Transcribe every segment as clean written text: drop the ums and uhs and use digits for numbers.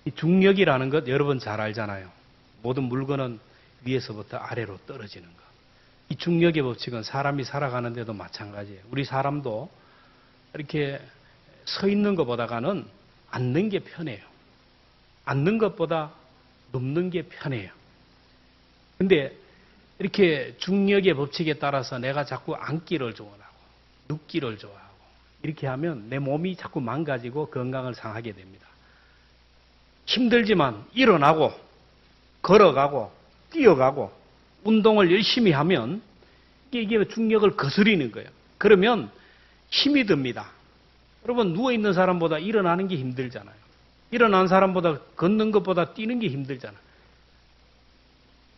이 중력이라는 것 여러분 잘 알잖아요. 모든 물건은 위에서부터 아래로 떨어지는 것. 이 중력의 법칙은 사람이 살아가는데도 마찬가지예요. 우리 사람도 이렇게 서 있는 것보다는 앉는 게 편해요. 앉는 것보다 눕는 게 편해요. 근데 이렇게 중력의 법칙에 따라서 내가 자꾸 앉기를 좋아하고 눕기를 좋아하고 이렇게 하면 내 몸이 자꾸 망가지고 건강을 상하게 됩니다. 힘들지만 일어나고 걸어가고 뛰어가고 운동을 열심히 하면 이게 중력을 거스리는 거예요. 그러면 힘이 듭니다. 여러분 누워있는 사람보다 일어나는 게 힘들잖아요. 일어난 사람보다 걷는 것보다 뛰는 게 힘들잖아요.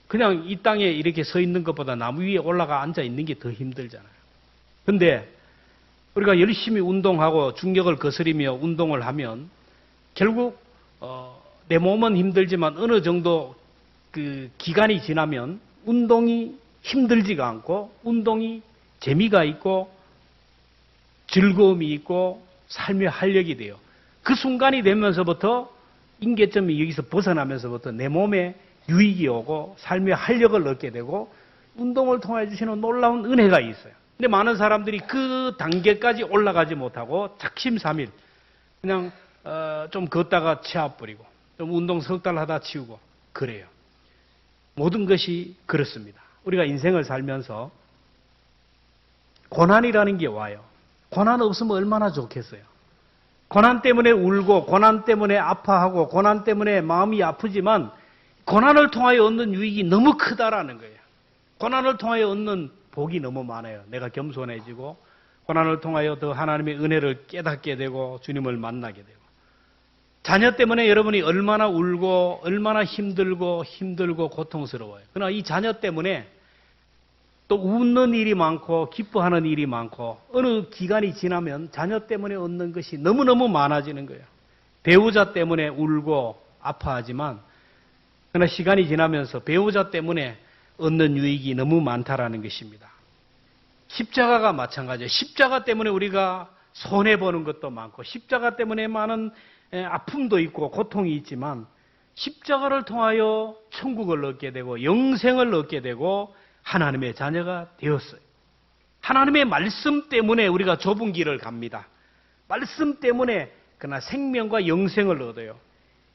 그냥 이 땅에 이렇게 서 있는 것보다 나무 위에 올라가 앉아 있는 게 더 힘들잖아요. 근데 우리가 열심히 운동하고 중력을 거스리며 운동을 하면 결국 내 몸은 힘들지만 어느 정도 그 기간이 지나면 운동이 힘들지가 않고 운동이 재미가 있고 즐거움이 있고 삶의 활력이 돼요. 그 순간이 되면서부터 임계점이 여기서 벗어나면서부터 내 몸에 유익이 오고 삶의 활력을 얻게 되고 운동을 통해 주시는 놀라운 은혜가 있어요. 근데 많은 사람들이 그 단계까지 올라가지 못하고 작심삼일 그냥 좀 걷다가 치아버리고 좀 운동 석 달 하다 치우고 그래요. 모든 것이 그렇습니다. 우리가 인생을 살면서 고난이라는 게 와요. 고난 없으면 얼마나 좋겠어요. 고난 때문에 울고 고난 때문에 아파하고 고난 때문에 마음이 아프지만 고난을 통하여 얻는 유익이 너무 크다라는 거예요. 고난을 통하여 얻는 복이 너무 많아요. 내가 겸손해지고 고난을 통하여 더 하나님의 은혜를 깨닫게 되고 주님을 만나게 되고 자녀 때문에 여러분이 얼마나 울고 얼마나 힘들고 고통스러워요. 그러나 이 자녀 때문에 또 웃는 일이 많고 기뻐하는 일이 많고 어느 기간이 지나면 자녀 때문에 얻는 것이 너무너무 많아지는 거예요. 배우자 때문에 울고 아파하지만 그러나 시간이 지나면서 배우자 때문에 얻는 유익이 너무 많다라는 것입니다. 십자가가 마찬가지예요. 십자가 때문에 우리가 손해보는 것도 많고 십자가 때문에 많은 아픔도 있고 고통이 있지만 십자가를 통하여 천국을 얻게 되고 영생을 얻게 되고 하나님의 자녀가 되었어요. 하나님의 말씀 때문에 우리가 좁은 길을 갑니다. 말씀 때문에 그러나 생명과 영생을 얻어요.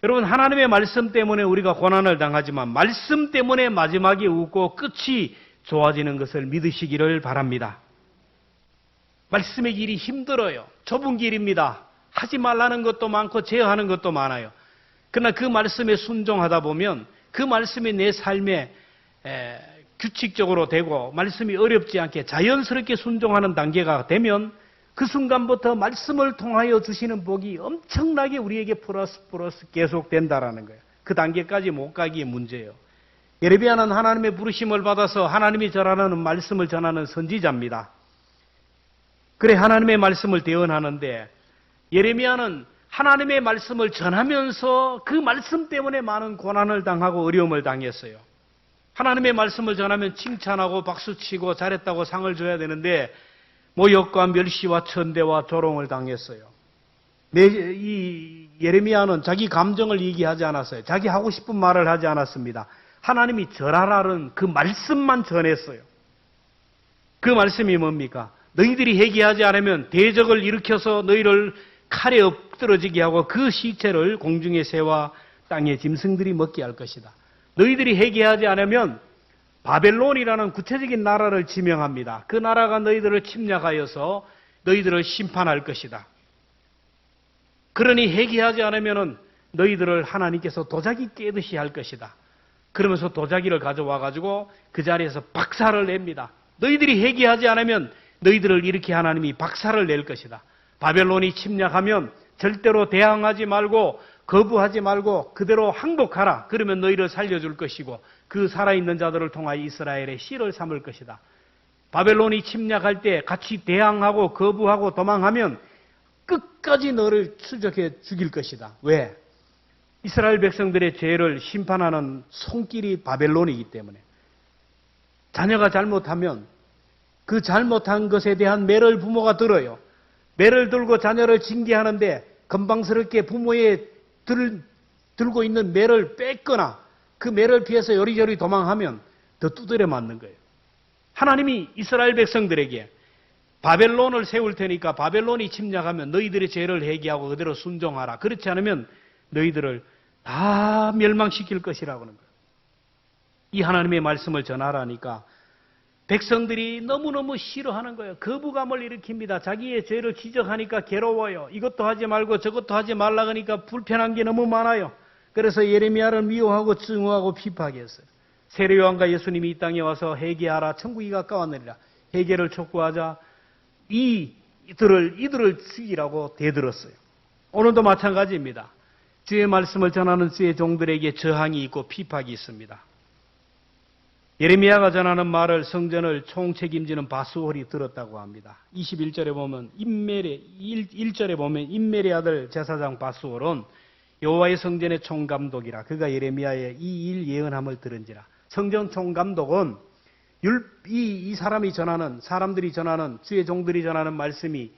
여러분 하나님의 말씀 때문에 우리가 고난을 당하지만 말씀 때문에 마지막에 웃고 끝이 좋아지는 것을 믿으시기를 바랍니다. 말씀의 길이 힘들어요. 좁은 길입니다. 하지 말라는 것도 많고 제어하는 것도 많아요. 그러나 그 말씀에 순종하다 보면 그 말씀이 내 삶에 규칙적으로 되고 말씀이 어렵지 않게 자연스럽게 순종하는 단계가 되면 그 순간부터 말씀을 통하여 주시는 복이 엄청나게 우리에게 플러스 계속 된다라는 거예요. 그 단계까지 못 가기에 문제예요. 예레미야는 하나님의 부르심을 받아서 하나님이 전하는 말씀을 전하는 선지자입니다. 그래 하나님의 말씀을 대언하는데 예레미야는 하나님의 말씀을 전하면서 그 말씀 때문에 많은 고난을 당하고 어려움을 당했어요. 하나님의 말씀을 전하면 칭찬하고 박수치고 잘했다고 상을 줘야 되는데 모욕과 멸시와 천대와 조롱을 당했어요. 이 예레미야는 자기 감정을 얘기하지 않았어요. 자기 하고 싶은 말을 하지 않았습니다. 하나님이 전하라는 그 말씀만 전했어요. 그 말씀이 뭡니까? 너희들이 회개하지 않으면 대적을 일으켜서 너희를 칼에 엎드러지게 하고 그 시체를 공중의 새와 땅의 짐승들이 먹게 할 것이다. 너희들이 회개하지 않으면 바벨론이라는 구체적인 나라를 지명합니다. 그 나라가 너희들을 침략하여서 너희들을 심판할 것이다. 그러니 회개하지 않으면 너희들을 하나님께서 도자기 깨듯이 할 것이다. 그러면서 도자기를 가져와 가지고 그 자리에서 박살을 냅니다. 너희들이 회개하지 않으면 너희들을 이렇게 하나님이 박살을 낼 것이다. 바벨론이 침략하면 절대로 대항하지 말고 거부하지 말고 그대로 항복하라. 그러면 너희를 살려줄 것이고 그 살아있는 자들을 통하여 이스라엘의 씨를 삼을 것이다. 바벨론이 침략할 때 같이 대항하고 거부하고 도망하면 끝까지 너를 추적해 죽일 것이다. 왜? 이스라엘 백성들의 죄를 심판하는 손길이 바벨론이기 때문에 자녀가 잘못하면 그 잘못한 것에 대한 매를 부모가 들어요. 매를 들고 자녀를 징계하는데 건방스럽게 부모의 들고 있는 매를 뺏거나 그 매를 피해서 요리조리 도망하면 더 두드려 맞는 거예요. 하나님이 이스라엘 백성들에게 바벨론을 세울 테니까 바벨론이 침략하면 너희들의 죄를 회개하고 그대로 순종하라. 그렇지 않으면 너희들을 다 멸망시킬 것이라고 하는 거예요. 이 하나님의 말씀을 전하라니까 백성들이 너무너무 싫어하는 거예요. 거부감을 일으킵니다. 자기의 죄를 지적하니까 괴로워요. 이것도 하지 말고 저것도 하지 말라 하니까 불편한 게 너무 많아요. 그래서 예레미야를 미워하고 증오하고 비판했어요. 세례요한과 예수님이 이 땅에 와서 회개하라. 천국이 가까웠느니라. 회개를 촉구하자 이들을 죽이라고 대들었어요. 오늘도 마찬가지입니다. 주의 말씀을 전하는 주의 종들에게 저항이 있고 비판이 있습니다. 예레미야가 전하는 말을 성전을 총책임지는 바스홀이 들었다고 합니다. 21절에 보면 1절에 보면 인멜의 아들 제사장 바스홀은 여호와의 성전의 총감독이라 그가 예레미야의 이 일 예언함을 들은지라. 성전 총감독은 이 사람이 전하는 사람들이 전하는 주의 종들이 전하는 말씀이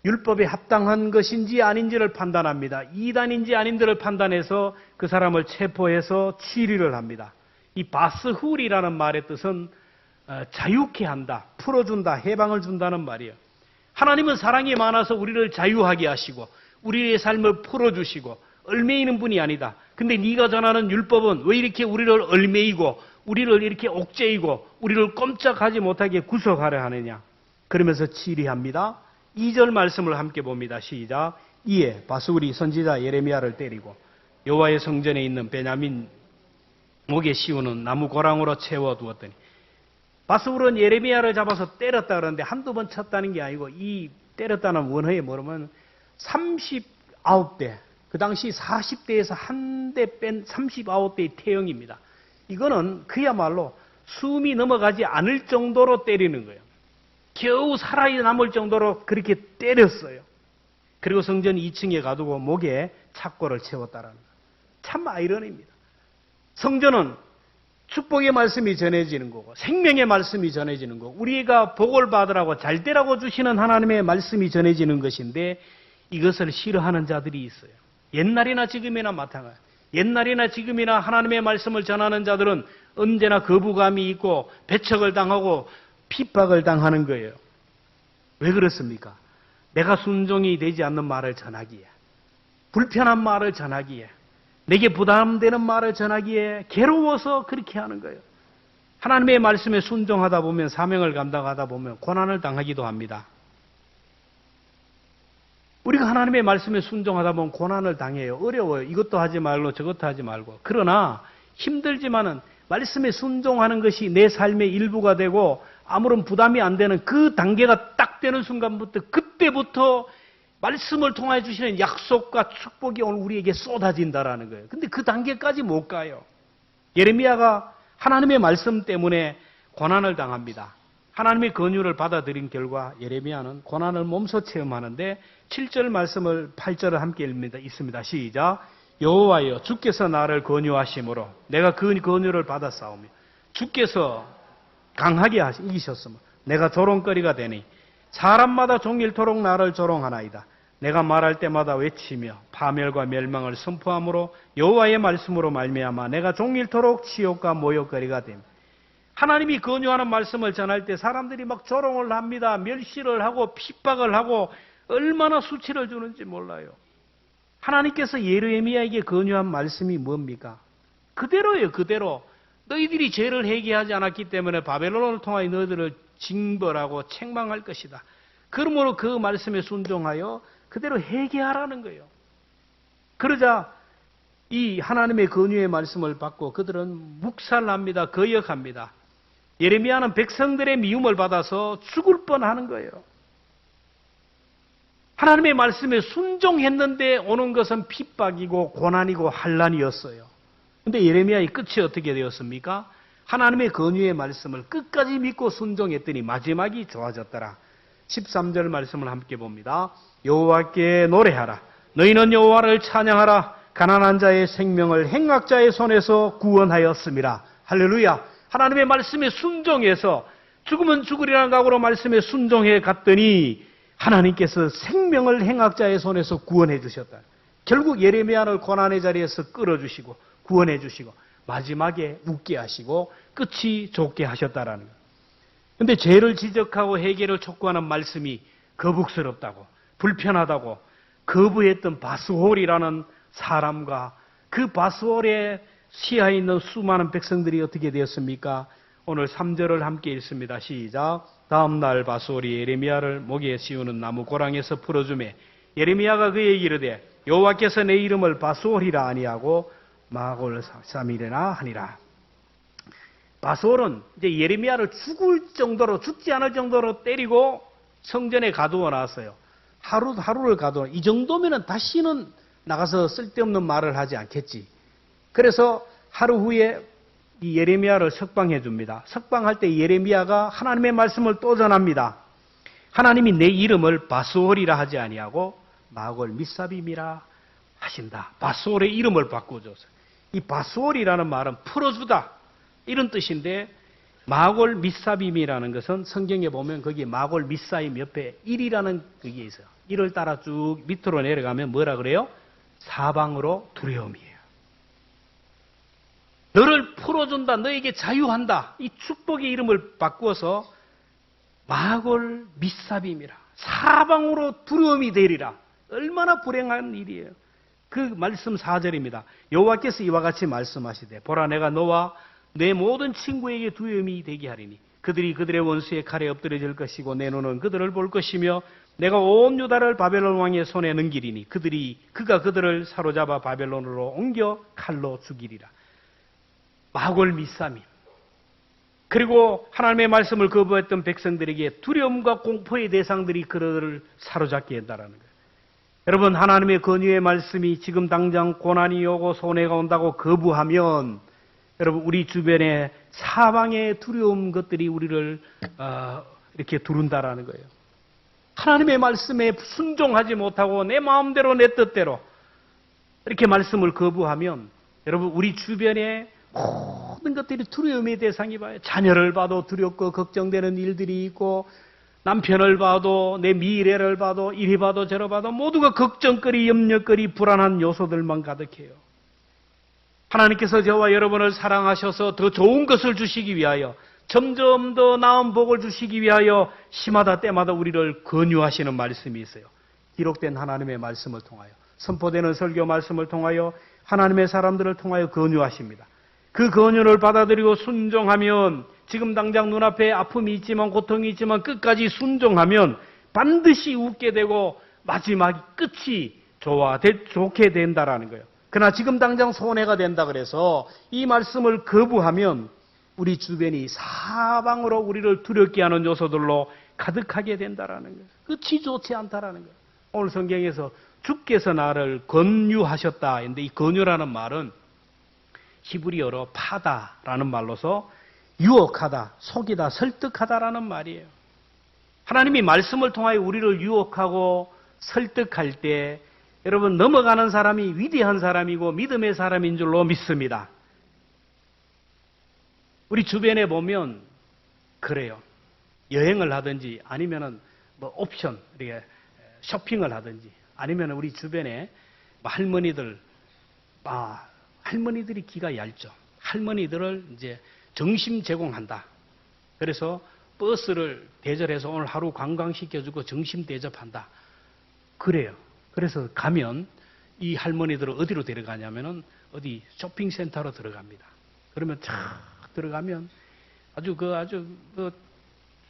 율법에 합당한 것인지 아닌지를 판단합니다. 이단인지 아닌지를 판단해서 그 사람을 체포해서 치리를 합니다. 이 바스훌이라는 말의 뜻은 자유케 한다, 풀어준다, 해방을 준다는 말이에요. 하나님은 사랑이 많아서 우리를 자유하게 하시고 우리의 삶을 풀어주시고 얽매이는 분이 아니다. 근데 네가 전하는 율법은 왜 이렇게 우리를 얽매이고 우리를 이렇게 옥죄이고 우리를 꼼짝하지 못하게 구속하려 하느냐. 그러면서 치리합니다. 2절 말씀을 함께 봅니다. 시작. 이에 바스훌이 선지자 예레미야를 때리고 여호와의 성전에 있는 베냐민 목에 씌우는 나무 고랑으로 채워두었더니 바스훌은 예레미야를 잡아서 때렸다 그러는데 한두 번 쳤다는 게 아니고 이 때렸다는 원어에 뭐냐면 39대 그 당시 40대에서 한 대 뺀 39대의 태형입니다. 이거는 그야말로 숨이 넘어가지 않을 정도로 때리는 거예요. 겨우 살아남을 정도로 그렇게 때렸어요. 그리고 성전 2층에 가두고 목에 착고를 채웠다라는 거예요. 참 아이러니입니다. 성전은 축복의 말씀이 전해지는 거고 생명의 말씀이 전해지는 거고 우리가 복을 받으라고 잘 되라고 주시는 하나님의 말씀이 전해지는 것인데 이것을 싫어하는 자들이 있어요. 옛날이나 지금이나 마찬가지. 옛날이나 지금이나 하나님의 말씀을 전하는 자들은 언제나 거부감이 있고 배척을 당하고 핍박을 당하는 거예요. 왜 그렇습니까? 내가 순종이 되지 않는 말을 전하기에, 불편한 말을 전하기에, 내게 부담되는 말을 전하기에 괴로워서 그렇게 하는 거예요. 하나님의 말씀에 순종하다 보면 사명을 감당하다 보면 고난을 당하기도 합니다. 우리가 하나님의 말씀에 순종하다 보면 고난을 당해요. 어려워요. 이것도 하지 말고 저것도 하지 말고. 그러나 힘들지만은 말씀에 순종하는 것이 내 삶의 일부가 되고 아무런 부담이 안 되는 그 단계가 딱 되는 순간부터 그때부터 말씀을 통해 주시는 약속과 축복이 오늘 우리에게 쏟아진다라는 거예요. 근데 그 단계까지 못 가요. 예레미야가 하나님의 말씀 때문에 고난을 당합니다. 하나님의 권유를 받아들인 결과 예레미야는 고난을 몸소 체험하는데 7절 말씀을 8절을 함께 읽습니다. 시작. 여호와여 주께서 나를 권유하심으로 내가 그 권유를 받았사오며 주께서 강하게 이기셨으므로 내가 조롱거리가 되니 사람마다 종일토록 나를 조롱하나이다. 내가 말할 때마다 외치며 파멸과 멸망을 선포함으로 여호와의 말씀으로 말미암아 내가 종일토록 치욕과 모욕거리가 됩니다. 하나님이 권유하는 말씀을 전할 때 사람들이 막 조롱을 합니다. 멸시를 하고 핍박을 하고 얼마나 수치를 주는지 몰라요. 하나님께서 예레미야에게 권유한 말씀이 뭡니까? 그대로예요. 그대로. 너희들이 죄를 회개하지 않았기 때문에 바벨론을 통하여 너희들을 징벌하고 책망할 것이다. 그러므로 그 말씀에 순종하여 그대로 회개하라는 거예요. 그러자 이 하나님의 권유의 말씀을 받고 그들은 묵살합니다. 거역합니다. 예레미야는 백성들의 미움을 받아서 죽을 뻔하는 거예요. 하나님의 말씀에 순종했는데 오는 것은 핍박이고 고난이고 환난이었어요. 그런데 예레미야의 끝이 어떻게 되었습니까? 하나님의 권유의 말씀을 끝까지 믿고 순종했더니 마지막이 좋아졌더라. 13절 말씀을 함께 봅니다. 여호와께 노래하라. 너희는 여호와를 찬양하라. 가난한 자의 생명을 행악자의 손에서 구원하였음이라. 할렐루야. 하나님의 말씀에 순종해서 죽으면 죽으리라는 각오로 말씀에 순종해 갔더니 하나님께서 생명을 행악자의 손에서 구원해 주셨다. 결국 예레미야를 고난의 자리에서 끌어주시고 구원해 주시고 마지막에 웃게 하시고 끝이 좋게 하셨다라는 거예요. 그런데 죄를 지적하고 해결을 촉구하는 말씀이 거북스럽다고 불편하다고 거부했던 바스홀이라는 사람과 그 바스홀의 시야에 있는 수많은 백성들이 어떻게 되었습니까? 오늘 3절을 함께 읽습니다. 시작. 다음 날 바스홀이 예레미야를 목에 씌우는 나무 고랑에서 풀어주매 예레미야가 그에게 이르되 여호와께서 내 이름을 바스홀이라 아니하고 마골 사미레나 하니라. 바스홀은 이제 예레미야를 죽지 않을 정도로 때리고 성전에 가두어 놨어요. 하루를 가두어. 이 정도면은 다시는 나가서 쓸데없는 말을 하지 않겠지. 그래서 하루 후에 이 예레미야를 석방해 줍니다. 석방할 때 예레미야가 하나님의 말씀을 또 전합니다. 하나님이 내 이름을 바스홀이라 하지 아니하고 마골 미사빔이라 하신다. 바스홀의 이름을 바꿔줘서. 이 바스홀이라는 말은 풀어주다 이런 뜻인데 마골 미사빔이라는 것은 성경에 보면 거기 마골 미사임 옆에 1이라는 그게 있어요. 1을 따라 쭉 밑으로 내려가면 뭐라 그래요? 사방으로 두려움이에요. 너를 풀어준다. 너에게 자유한다. 이 축복의 이름을 바꾸어서 마골 미사빔이라. 사방으로 두려움이 되리라. 얼마나 불행한 일이에요. 그 말씀 4절입니다. 여호와께서 이와 같이 말씀하시되 보라 내가 너와 내 모든 친구에게 두려움이 되게 하리니 그들이 그들의 원수의 칼에 엎드려질 것이고 내 눈은 그들을 볼 것이며 내가 온 유다를 바벨론 왕의 손에 넘기리니 그가 그들을 사로잡아 바벨론으로 옮겨 칼로 죽이리라. 마골 미사밈. 그리고 하나님의 말씀을 거부했던 백성들에게 두려움과 공포의 대상들이 그들을 사로잡게 한다는 거예요. 여러분 하나님의 권유의 말씀이 지금 당장 고난이 오고 손해가 온다고 거부하면 여러분 우리 주변에 사방의 두려움 것들이 우리를 이렇게 두른다라는 거예요. 하나님의 말씀에 순종하지 못하고 내 마음대로 내 뜻대로 이렇게 말씀을 거부하면 여러분 우리 주변에 모든 것들이 두려움의 대상이 봐요. 자녀를 봐도 두렵고 걱정되는 일들이 있고 남편을 봐도 내 미래를 봐도 이리 봐도 저리 봐도 모두가 걱정거리 염려거리 불안한 요소들만 가득해요. 하나님께서 저와 여러분을 사랑하셔서 더 좋은 것을 주시기 위하여 점점 더 나은 복을 주시기 위하여 시마다 때마다 우리를 권유하시는 말씀이 있어요. 기록된 하나님의 말씀을 통하여 선포되는 설교 말씀을 통하여 하나님의 사람들을 통하여 권유하십니다. 그 권유를 받아들이고 순종하면 지금 당장 눈앞에 아픔이 있지만 고통이 있지만 끝까지 순종하면 반드시 웃게 되고 마지막 끝이 좋게 된다라는 거예요. 그러나 지금 당장 손해가 된다 그래서 이 말씀을 거부하면 우리 주변이 사방으로 우리를 두렵게 하는 요소들로 가득하게 된다라는 거예요. 끝이 좋지 않다라는 거예요. 오늘 성경에서 주께서 나를 권유하셨다 했는데 이 권유라는 말은 히브리어로 파다라는 말로서 유혹하다, 속이다, 설득하다라는 말이에요. 하나님이 말씀을 통하여 우리를 유혹하고 설득할 때 여러분 넘어가는 사람이 위대한 사람이고 믿음의 사람인 줄로 믿습니다. 우리 주변에 보면 그래요. 여행을 하든지 아니면은 뭐 옵션, 이렇게 쇼핑을 하든지 아니면 우리 주변에 할머니들이 기가 얇죠. 할머니들을 이제 정심 제공한다. 그래서 버스를 대절해서 오늘 하루 관광시켜주고 정심 대접한다. 그래요. 그래서 가면 이 할머니들을 어디로 데려가냐면은 어디 쇼핑센터로 들어갑니다. 그러면 쫙 들어가면 아주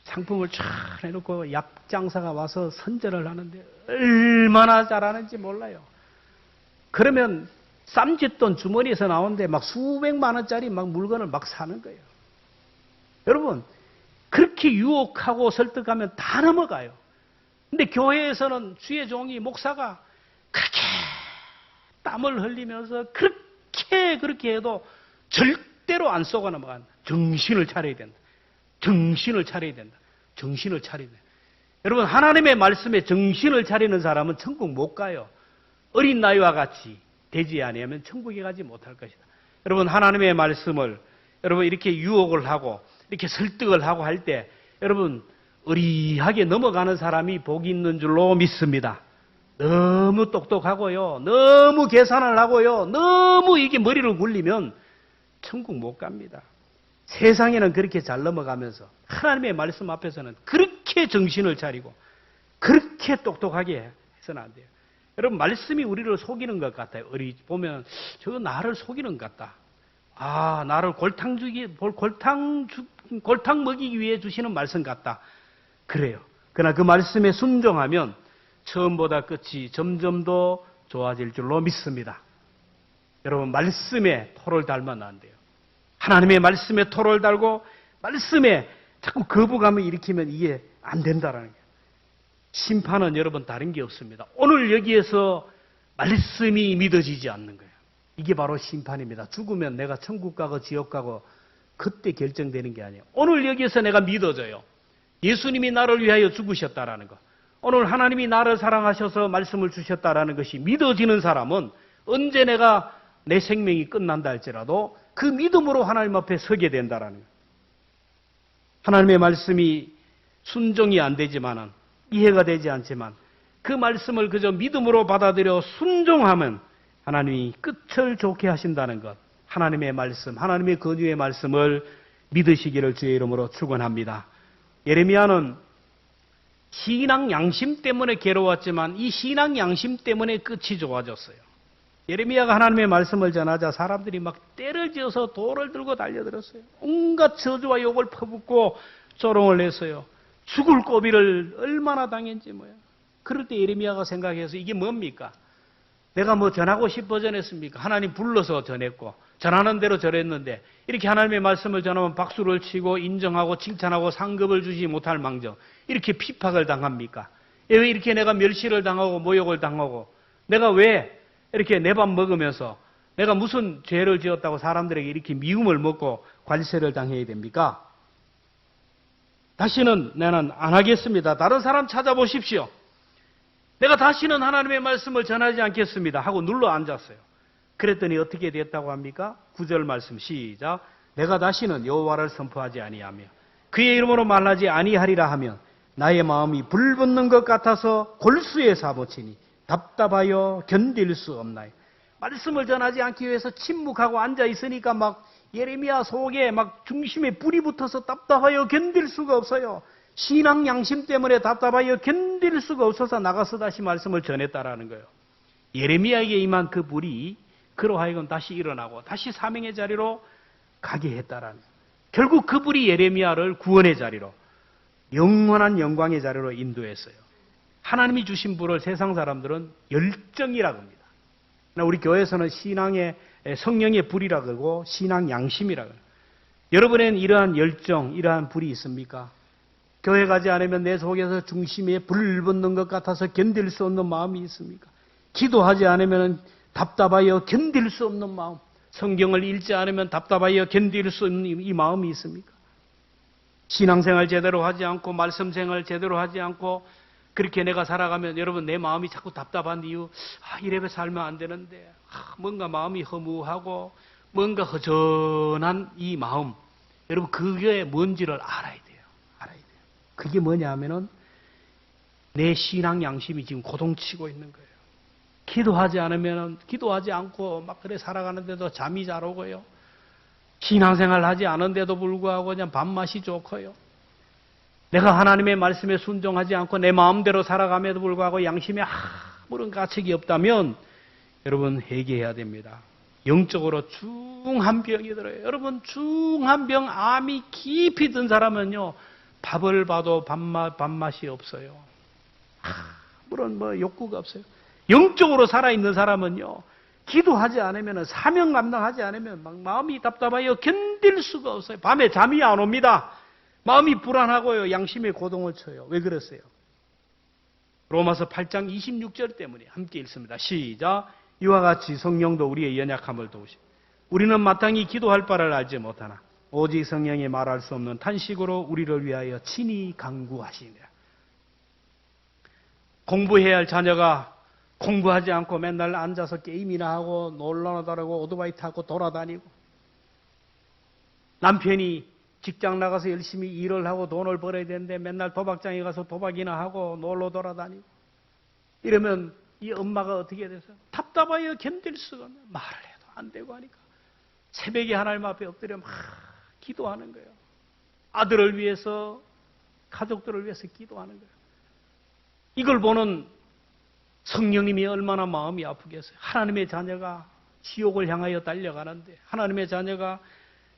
상품을 쫙 해놓고 약장사가 와서 선전을 하는데 얼마나 잘하는지 몰라요. 그러면 쌈짓돈 주머니에서 나오는데 막 수백만 원짜리 막 물건을 막 사는 거예요. 여러분, 그렇게 유혹하고 설득하면 다 넘어가요. 근데 교회에서는 주의 종이 목사가 그렇게 땀을 흘리면서 그렇게 해도 절대로 안 속아 넘어간다. 정신을 차려야 된다. 정신을 차려야 된다. 정신을 차려야 된다. 여러분, 하나님의 말씀에 정신을 차리는 사람은 천국 못 가요. 어린 나이와 같이 되지 아니하면 천국에 가지 못할 것이다. 여러분, 하나님의 말씀을 여러분 이렇게 유혹을 하고 이렇게 설득을 하고 할 때 여러분 의리하게 넘어가는 사람이 복이 있는 줄로 믿습니다. 너무 똑똑하고요. 너무 계산을 하고요. 너무 이게 머리를 굴리면 천국 못 갑니다. 세상에는 그렇게 잘 넘어가면서 하나님의 말씀 앞에서는 그렇게 정신을 차리고 그렇게 똑똑하게 해서는 안 돼요. 여러분, 말씀이 우리를 속이는 것 같아요. 보면 저거 나를 속이는 것 같다. 아, 나를 골탕 먹이기 위해 주시는 말씀 같다. 그래요. 그러나 그 말씀에 순종하면 처음보다 끝이 점점 더 좋아질 줄로 믿습니다. 여러분, 말씀에 토를 달면 안 돼요. 하나님의 말씀에 토를 달고 말씀에 자꾸 거부감을 일으키면 이게 안 된다라는 거예요. 심판은 여러분 다른 게 없습니다. 오늘 여기에서 말씀이 믿어지지 않는 거예요. 이게 바로 심판입니다. 죽으면 내가 천국 가고 지옥 가고 그때 결정되는 게 아니에요. 오늘 여기에서 내가 믿어져요. 예수님이 나를 위하여 죽으셨다라는 거. 오늘 하나님이 나를 사랑하셔서 말씀을 주셨다라는 것이 믿어지는 사람은 언제 내가 내 생명이 끝난다 할지라도 그 믿음으로 하나님 앞에 서게 된다라는 거예요. 하나님의 말씀이 순종이 안 되지만은 이해가 되지 않지만 그 말씀을 그저 믿음으로 받아들여 순종하면 하나님이 끝을 좋게 하신다는 것. 하나님의 말씀, 하나님의 권유의 말씀을 믿으시기를 주의 이름으로 축원합니다. 예레미야는 신앙 양심 때문에 괴로웠지만 이 신앙 양심 때문에 끝이 좋아졌어요. 예레미야가 하나님의 말씀을 전하자 사람들이 막 떼를 지어서 돌을 들고 달려들었어요. 온갖 저주와 욕을 퍼붓고 조롱을 했어요. 죽을 고비를 얼마나 당했는지 뭐야. 그럴 때 예레미야가 생각해서 이게 뭡니까? 내가 뭐 전하고 싶어 전했습니까? 하나님 불러서 전했고 전하는 대로 전했는데 이렇게 하나님의 말씀을 전하면 박수를 치고 인정하고 칭찬하고 상급을 주지 못할 망정 이렇게 피박을 당합니까? 왜 이렇게 내가 멸시를 당하고 모욕을 당하고 내가 왜 이렇게 내 밥 먹으면서 내가 무슨 죄를 지었다고 사람들에게 이렇게 미움을 먹고 관세를 당해야 됩니까? 다시는 나는 안 하겠습니다. 다른 사람 찾아보십시오. 내가 다시는 하나님의 말씀을 전하지 않겠습니다. 하고 눌러 앉았어요. 그랬더니 어떻게 됐다고 합니까? 9절 말씀 시작. 내가 다시는 여호와를 선포하지 아니하며 그의 이름으로 말하지 아니하리라 하면 나의 마음이 불붙는 것 같아서 골수에 사무치니 답답하여 견딜 수 없나요? 말씀을 전하지 않기 위해서 침묵하고 앉아 있으니까 막 예레미야 속에 막 중심에 불이 붙어서 답답하여 견딜 수가 없어요. 신앙 양심 때문에 답답하여 견딜 수가 없어서 나가서 다시 말씀을 전했다라는 거예요. 예레미야에게 임한 그 불이 그로 하여금 다시 일어나고 다시 사명의 자리로 가게 했다라는 거예요. 결국 그 불이 예레미야를 구원의 자리로 영원한 영광의 자리로 인도했어요. 하나님이 주신 불을 세상 사람들은 열정이라고 합니다. 우리 교회에서는 신앙의 성령의 불이라고 하고 신앙 양심이라고 해요. 여러분에는 이러한 열정, 이러한 불이 있습니까? 교회 가지 않으면 내 속에서 중심에 불 붙는 것 같아서 견딜 수 없는 마음이 있습니까? 기도하지 않으면 답답하여 견딜 수 없는 마음, 성경을 읽지 않으면 답답하여 견딜 수 없는 이 마음이 있습니까? 신앙생활 제대로 하지 않고 말씀생활 제대로 하지 않고 그렇게 내가 살아가면 여러분 내 마음이 자꾸 답답한 이유 이래서 살면 안 되는데 뭔가 마음이 허무하고 뭔가 허전한 이 마음 여러분 그게 뭔지를 알아야 돼요. 알아야 돼요. 그게 뭐냐 하면은 내 신앙 양심이 지금 고동치고 있는 거예요. 기도하지 않으면 기도하지 않고 막 그래 살아가는데도 잠이 잘 오고요. 신앙생활 하지 않은데도 불구하고 그냥 밥맛이 좋고요. 내가 하나님의 말씀에 순종하지 않고 내 마음대로 살아감에도 불구하고 양심에 아무런 가책이 없다면 여러분 회개해야 됩니다. 영적으로 중한 병이 들어요. 여러분 중한 병 암이 깊이 든 사람은요 밥을 봐도 밥맛이 없어요. 아무런 욕구가 없어요. 영적으로 살아있는 사람은요 기도하지 않으면 사명 감당하지 않으면 막 마음이 답답하여 견딜 수가 없어요. 밤에 잠이 안 옵니다. 마음이 불안하고요. 양심에 고동을 쳐요. 왜 그랬어요? 로마서 8장 26절 때문에 함께 읽습니다. 시작. 이와 같이 성령도 우리의 연약함을 도우시고 우리는 마땅히 기도할 바를 알지 못하나 오직 성령이 말할 수 없는 탄식으로 우리를 위하여 친히 간구하시니라. 공부해야 할 자녀가 공부하지 않고 맨날 앉아서 게임이나 하고 놀러나 다니고 오토바이 타고 돌아다니고 남편이 직장 나가서 열심히 일을 하고 돈을 벌어야 되는데 맨날 도박장에 가서 도박이나 하고 놀러 돌아다니고 이러면 이 엄마가 어떻게 돼서 답답하여 견딜 수가 없네. 말을 해도 안 되고 하니까 새벽에 하나님 앞에 엎드려 막 기도하는 거예요. 아들을 위해서, 가족들을 위해서 기도하는 거예요. 이걸 보는 성령님이 얼마나 마음이 아프겠어요. 하나님의 자녀가 지옥을 향하여 달려가는데, 하나님의 자녀가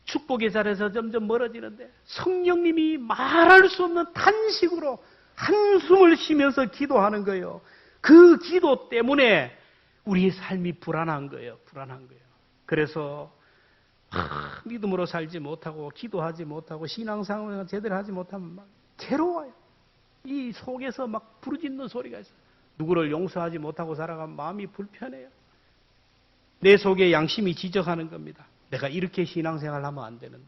축복의 자리에서 점점 멀어지는데, 성령님이 말할 수 없는 탄식으로 한숨을 쉬면서 기도하는 거예요. 그 기도 때문에 우리의 삶이 불안한 거예요. 불안한 거예요. 그래서 믿음으로 살지 못하고, 기도하지 못하고, 신앙생활을 제대로 하지 못하면 막 괴로워요. 이 속에서 막 부르짖는 소리가 있어요. 누구를 용서하지 못하고 살아가면 마음이 불편해요. 내 속에 양심이 지적하는 겁니다. 내가 이렇게 신앙생활을 하면 안 되는데,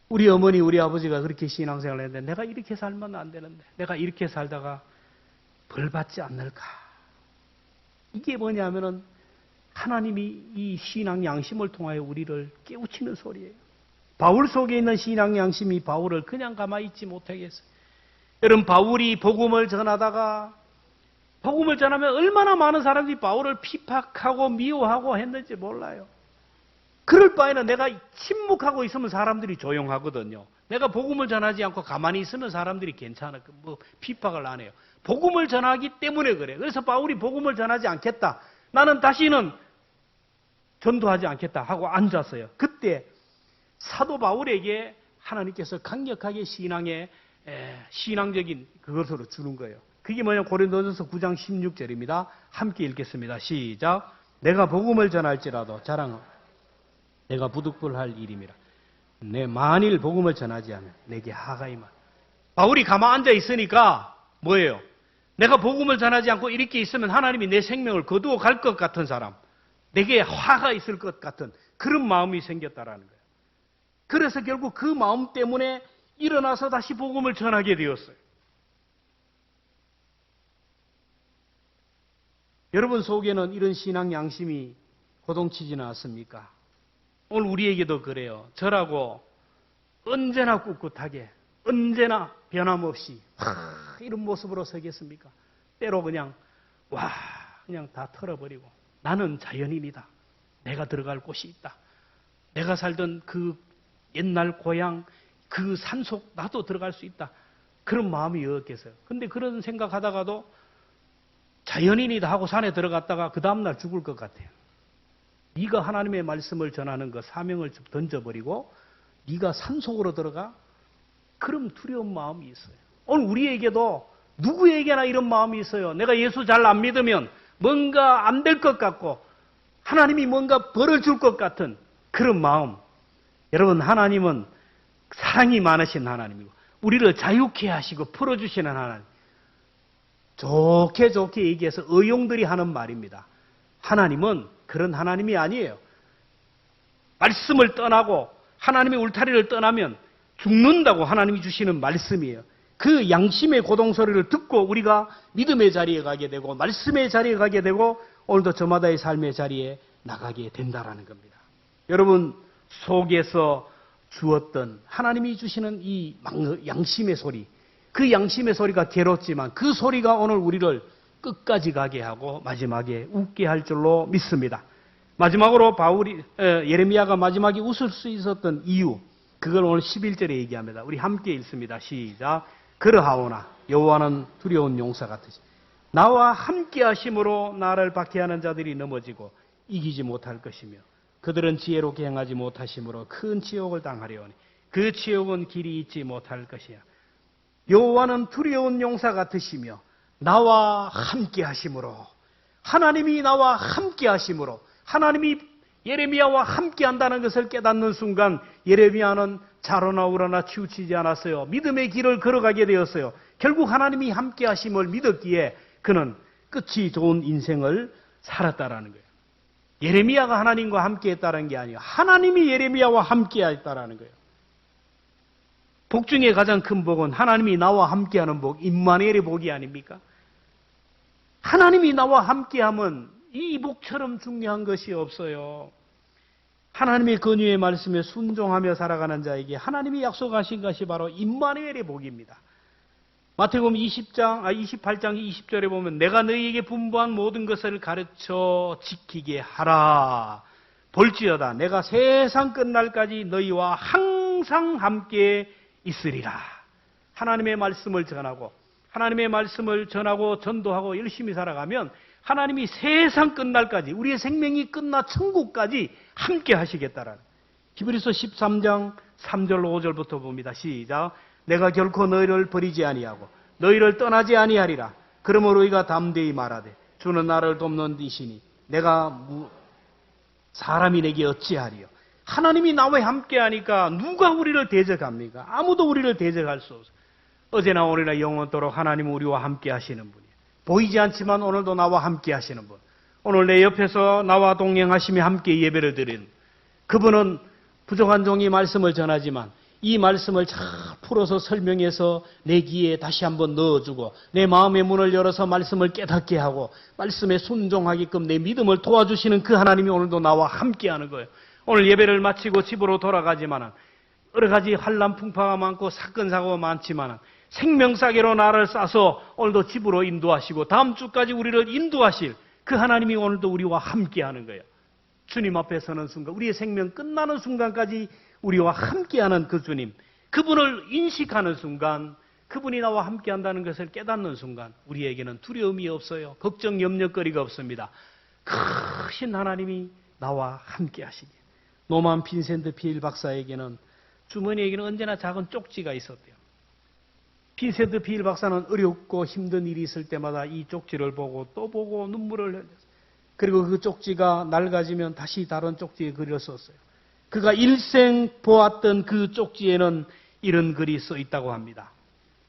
우리 어머니, 우리 아버지가 그렇게 신앙생활을 했는데 내가 이렇게 살면 안 되는데, 내가 이렇게 살다가 벌 받지 않을까. 이게 뭐냐면은 하나님이 이 신앙 양심을 통하여 우리를 깨우치는 소리예요. 바울 속에 있는 신앙 양심이 바울을 그냥 가만히 있지 못하게 했어요. 여러분, 바울이 복음을 전하다가, 복음을 전하면 얼마나 많은 사람들이 바울을 핍박하고 미워하고 했는지 몰라요. 그럴 바에는 내가 침묵하고 있으면 사람들이 조용하거든요. 내가 복음을 전하지 않고 가만히 있으면 사람들이 괜찮아. 뭐 핍박을 안 해요. 복음을 전하기 때문에 그래. 그래서 바울이 복음을 전하지 않겠다. 나는 다시는 전도하지 않겠다 하고 앉았어요. 그때 사도 바울에게 하나님께서 강력하게 신앙적인 그것으로 주는 거예요. 그게 뭐냐면 고린도전서 9장 16절입니다. 함께 읽겠습니다. 시작. 내가 복음을 전할지라도 자랑하고 내가 부득불할 일임이라. 내 만일 복음을 전하지 않으면 내게 하가이만. 바울이 가만 앉아 있으니까 뭐예요? 내가 복음을 전하지 않고 이렇게 있으면 하나님이 내 생명을 거두어 갈 것 같은 사람, 내게 화가 있을 것 같은 그런 마음이 생겼다라는 거예요. 그래서 결국 그 마음 때문에 일어나서 다시 복음을 전하게 되었어요. 여러분 속에는 이런 신앙 양심이 고동치지는 않습니까? 오늘 우리에게도 그래요. 저라고 언제나 꿋꿋하게, 언제나 변함없이 이런 모습으로 서겠습니까? 때로 그냥 그냥 다 털어버리고 나는 자연인이다. 내가 들어갈 곳이 있다. 내가 살던 그 옛날 고향, 그 산속 나도 들어갈 수 있다. 그런 마음이 없겠어요. 근데 그런 생각하다가도 자연인이다 하고 산에 들어갔다가 그 다음날 죽을 것 같아요. 네가 하나님의 말씀을 전하는 그 사명을 던져버리고 네가 산속으로 들어가? 그럼 두려운 마음이 있어요. 오늘 우리에게도 누구에게나 이런 마음이 있어요. 내가 예수 잘 안 믿으면 뭔가 안 될 것 같고 하나님이 뭔가 벌을 줄 것 같은 그런 마음. 여러분, 하나님은 사랑이 많으신 하나님이고 우리를 자유케 하시고 풀어주시는 하나님. 좋게 얘기해서 의용들이 하는 말입니다. 하나님은 그런 하나님이 아니에요. 말씀을 떠나고 하나님의 울타리를 떠나면 죽는다고 하나님이 주시는 말씀이에요. 그 양심의 고동소리를 듣고 우리가 믿음의 자리에 가게 되고 말씀의 자리에 가게 되고 오늘도 저마다의 삶의 자리에 나가게 된다라는 겁니다. 여러분 속에서 주었던 하나님이 주시는 이 양심의 소리, 그 양심의 소리가 괴롭지만 그 소리가 오늘 우리를 끝까지 가게 하고 마지막에 웃게 할 줄로 믿습니다. 마지막으로 예레미야가 마지막에 웃을 수 있었던 이유, 그걸 오늘 11절에 얘기합니다. 우리 함께 읽습니다. 시작. 그러하오나 여호와는 두려운 용사 같으시. 나와 함께 하심으로 나를 박해하는 자들이 넘어지고 이기지 못할 것이며 그들은 지혜롭게 행하지 못하심으로 큰 치욕을 당하려오니 그 치욕은 길이 있지 못할 것이야. 여호와는 두려운 용사 같으시며 나와 함께 하심으로, 하나님이 나와 함께 하심으로, 하나님이 예레미야와 함께 한다는 것을 깨닫는 순간 예레미야는 자로나 우러나 치우치지 않았어요. 믿음의 길을 걸어가게 되었어요. 결국 하나님이 함께 하심을 믿었기에 그는 끝이 좋은 인생을 살았다라는 거예요. 예레미야가 하나님과 함께 했다는 게 아니에요. 하나님이 예레미야와 함께 했다라는 거예요. 복 중에 가장 큰 복은 하나님이 나와 함께하는 복, 임마누엘의 복이 아닙니까? 하나님이 나와 함께하면 이 복처럼 중요한 것이 없어요. 하나님의 권위의 말씀에 순종하며 살아가는 자에게 하나님이 약속하신 것이 바로 임마누엘의 복입니다. 마태복음 28장 20절에 보면 내가 너희에게 분부한 모든 것을 가르쳐 지키게 하라. 볼지어다 내가 세상 끝날까지 너희와 항상 함께 있으리라. 하나님의 말씀을 전하고 하나님의 말씀을 전하고 전도하고 열심히 살아가면 하나님이 세상 끝날까지 우리의 생명이 끝나 천국까지 함께 하시겠다라는 히브리서 13장 3절 5절부터 봅니다. 시작. 내가 결코 너희를 버리지 아니하고 너희를 떠나지 아니하리라. 그러므로 우리가 담대히 말하되 주는 나를 돕는 이시니 내가 사람이 내게 어찌하리요. 하나님이 나와 함께 하니까 누가 우리를 대적합니까? 아무도 우리를 대적할 수 없어요. 어제나 오늘이나 영원토록 하나님은 우리와 함께 하시는 분이에요. 보이지 않지만 오늘도 나와 함께 하시는 분. 오늘 내 옆에서 나와 동행하시며 함께 예배를 드리는 그분은 부족한 종이 말씀을 전하지만 이 말씀을 잘 풀어서 설명해서 내 귀에 다시 한번 넣어주고 내 마음의 문을 열어서 말씀을 깨닫게 하고 말씀에 순종하게끔 내 믿음을 도와주시는 그 하나님이 오늘도 나와 함께하는 거예요. 오늘 예배를 마치고 집으로 돌아가지만 여러 가지 환난 풍파가 많고 사건 사고가 많지만 생명사계로 나를 싸서 오늘도 집으로 인도하시고 다음 주까지 우리를 인도하실 그 하나님이 오늘도 우리와 함께하는 거예요. 주님 앞에 서는 순간 우리의 생명 끝나는 순간까지 우리와 함께하는 그 주님, 그분을 인식하는 순간, 그분이 나와 함께한다는 것을 깨닫는 순간 우리에게는 두려움이 없어요. 걱정, 염려거리가 없습니다. 크신 하나님이 나와 함께하시기에. 노만 빈센트 필 박사에게는 주머니에게는 언제나 작은 쪽지가 있었대요. 빈센트 필 박사는 어렵고 힘든 일이 있을 때마다 이 쪽지를 보고 또 보고 눈물을 흘렸어요. 그리고 그 쪽지가 낡아지면 다시 다른 쪽지에 글을 썼어요. 그가 일생 보았던 그 쪽지에는 이런 글이 써 있다고 합니다.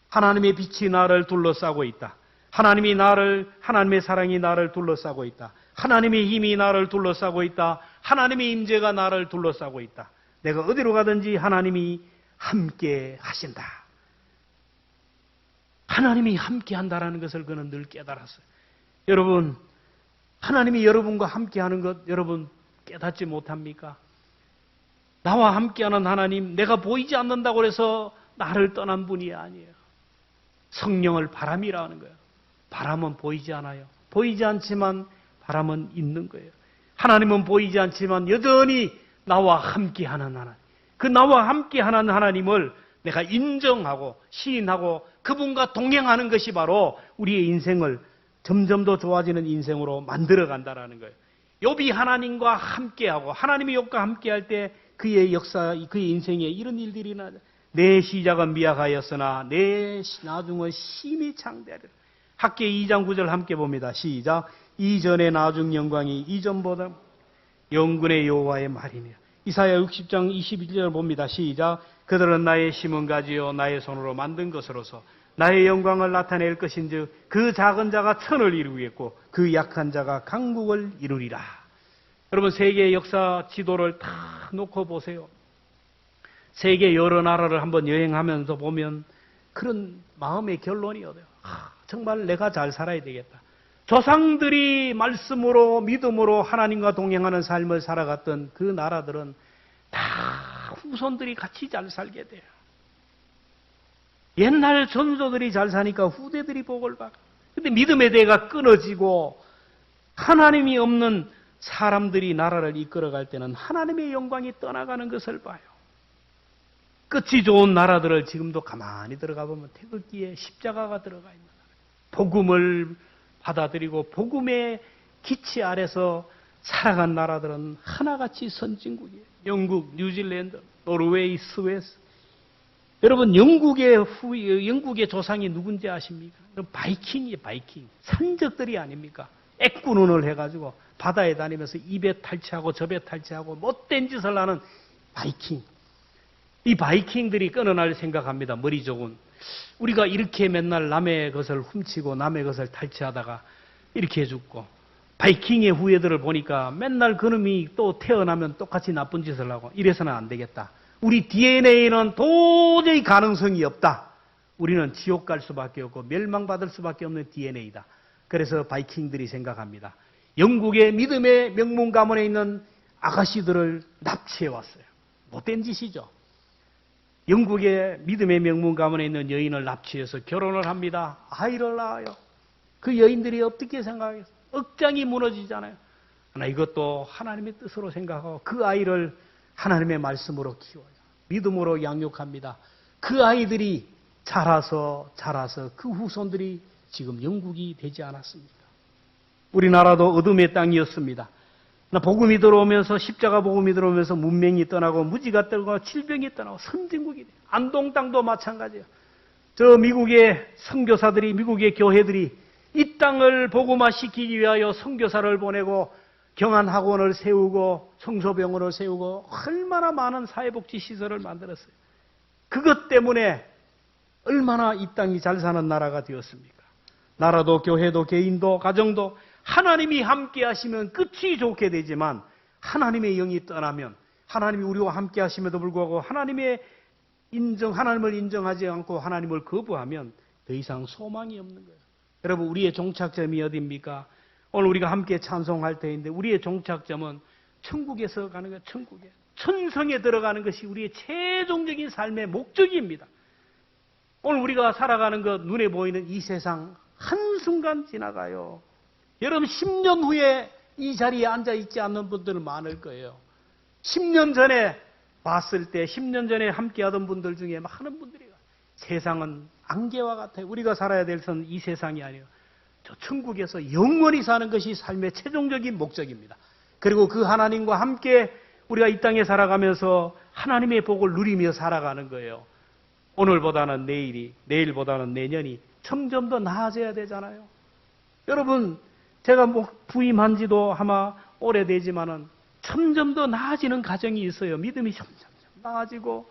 하나님의 빛이 나를 둘러싸고 있다. 하나님의 사랑이 나를 둘러싸고 있다. 하나님의 힘이 나를 둘러싸고 있다. 하나님의 임재가 나를 둘러싸고 있다. 내가 어디로 가든지 하나님이 함께 하신다. 하나님이 함께 한다라는 것을 그는 늘 깨달았어요. 여러분, 하나님이 여러분과 함께하는 것 여러분 깨닫지 못합니까? 나와 함께하는 하나님, 내가 보이지 않는다고 해서 나를 떠난 분이 아니에요. 성령을 바람이라 는 거예요. 바람은 보이지 않아요. 보이지 않지만 바람은 있는 거예요. 하나님은 보이지 않지만 여전히 나와 함께하는 하나님. 그 나와 함께하는 하나님을 내가 인정하고 시인하고 그분과 동행하는 것이 바로 우리의 인생을 점점 더 좋아지는 인생으로 만들어간다는 거예요. 욥이 하나님과 함께하고 하나님이 욥과 함께할 때 그의 역사, 그의 인생에 이런 일들이 나죠. 내 시작은 미약하였으나 내 나중은 심히 창대하리라. 학계 2장 9절 함께 봅니다. 시작. 이전의 나중 영광이 이전보다 영군의 여호와의 말이며. 이사야 60장 21절 봅니다. 시작. 그들은 나의 심은 가지요 나의 손으로 만든 것으로서 나의 영광을 나타낼 것인즉 그 작은 자가 천을 이루겠고 그 약한 자가 강국을 이루리라. 여러분, 세계 역사 지도를 다 놓고 보세요. 세계 여러 나라를 한번 여행하면서 보면 그런 마음의 결론이 얻어요. 정말 내가 잘 살아야 되겠다. 조상들이 말씀으로 믿음으로 하나님과 동행하는 삶을 살아갔던 그 나라들은 다 후손들이 같이 잘 살게 돼요. 옛날 전조들이 잘 사니까 후대들이 복을 받아. 근데 믿음의 대가 끊어지고 하나님이 없는 사람들이 나라를 이끌어갈 때는 하나님의 영광이 떠나가는 것을 봐요. 끝이 좋은 나라들을 지금도 가만히 들어가 보면 태극기에 십자가가 들어가 있는 나라. 복음을 받아들이고 복음의 기치 아래서 살아간 나라들은 하나같이 선진국이에요. 영국, 뉴질랜드, 노르웨이, 스웨스. 여러분, 영국의 조상이 누군지 아십니까? 바이킹이에요, 바이킹. 산적들이 아닙니까? 애꾸눈을 해가지고 바다에 다니면서 입에 탈취하고 접에 탈취하고 못된 짓을 하는 바이킹. 이 바이킹들이 끊어날 생각합니다. 머리 좋은. 우리가 이렇게 맨날 남의 것을 훔치고 남의 것을 탈취하다가 이렇게 죽고 바이킹의 후예들을 보니까 맨날 그놈이 또 태어나면 똑같이 나쁜 짓을 하고 이래서는 안 되겠다. 우리 DNA는 도저히 가능성이 없다. 우리는 지옥 갈 수밖에 없고 멸망받을 수밖에 없는 DNA다. 그래서 바이킹들이 생각합니다. 영국의 믿음의 명문 가문에 있는 아가씨들을 납치해 왔어요. 못된 짓이죠. 영국의 믿음의 명문 가문에 있는 여인을 납치해서 결혼을 합니다. 아이를 낳아요. 그 여인들이 어떻게 생각하겠어요? 억장이 무너지잖아요. 그러나 이것도 하나님의 뜻으로 생각하고 그 아이를 하나님의 말씀으로 키워요. 믿음으로 양육합니다. 그 아이들이 자라서 그 후손들이 지금 영국이 되지 않았습니까? 우리나라도 어둠의 땅이었습니다. 복음이 들어오면서 십자가 복음이 들어오면서 문명이 떠나고 무지가 떠나고 질병이 떠나고 선진국이 돼요. 안동 땅도 마찬가지예요. 저 미국의 선교사들이 미국의 교회들이 이 땅을 복음화시키기 위하여 선교사를 보내고 경안학원을 세우고 성소병원을 세우고 얼마나 많은 사회복지 시설을 만들었어요. 그것 때문에 얼마나 이 땅이 잘 사는 나라가 되었습니까? 나라도 교회도 개인도 가정도 하나님이 함께 하시면 끝이 좋게 되지만 하나님의 영이 떠나면 하나님이 우리와 함께 하심에도 불구하고 하나님을 인정하지 않고 하나님을 거부하면 더 이상 소망이 없는 거예요. 여러분, 우리의 종착점이 어디입니까? 오늘 우리가 함께 찬송할 때인데 우리의 종착점은 천국에서 가는 거예요. 천국에. 천성에 들어가는 것이 우리의 최종적인 삶의 목적입니다. 오늘 우리가 살아가는 것 눈에 보이는 이 세상 한순간 지나가요. 여러분 10년 후에 이 자리에 앉아있지 않는 분들은 많을 거예요. 10년 전에 봤을 때 10년 전에 함께하던 분들 중에 많은 분들이 세상은 안개와 같아요. 우리가 살아야 될 것은 이 세상이 아니에요. 저 천국에서 영원히 사는 것이 삶의 최종적인 목적입니다. 그리고 그 하나님과 함께 우리가 이 땅에 살아가면서 하나님의 복을 누리며 살아가는 거예요. 오늘보다는 내일이, 내일보다는 내년이 점점 더 나아져야 되잖아요. 여러분, 제가 부임한 지도 아마 오래되지만은 점점 더 나아지는 가정이 있어요. 믿음이 점점 나아지고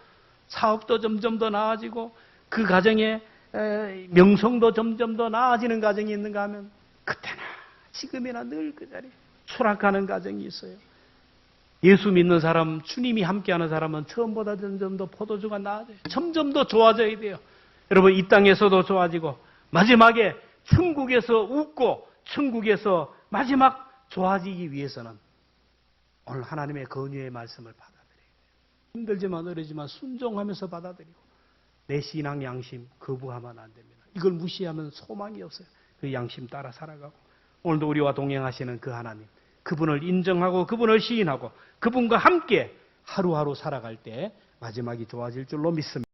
사업도 점점 더 나아지고 그 가정에 명성도 점점 더 나아지는 가정이 있는가 하면 그때나 지금이나 늘 그 자리에 추락하는 가정이 있어요. 예수 믿는 사람, 주님이 함께하는 사람은 처음보다 점점 더 포도주가 나아져요. 점점 더 좋아져야 돼요. 여러분, 이 땅에서도 좋아지고 마지막에 천국에서 웃고 천국에서 마지막 좋아지기 위해서는 오늘 하나님의 권유의 말씀을 받아들여야 돼요. 힘들지만 어려지만 순종하면서 받아들이고 내 신앙 양심 거부하면 안 됩니다. 이걸 무시하면 소망이 없어요. 그 양심 따라 살아가고 오늘도 우리와 동행하시는 그 하나님, 그분을 인정하고 그분을 시인하고 그분과 함께 하루하루 살아갈 때 마지막이 좋아질 줄로 믿습니다.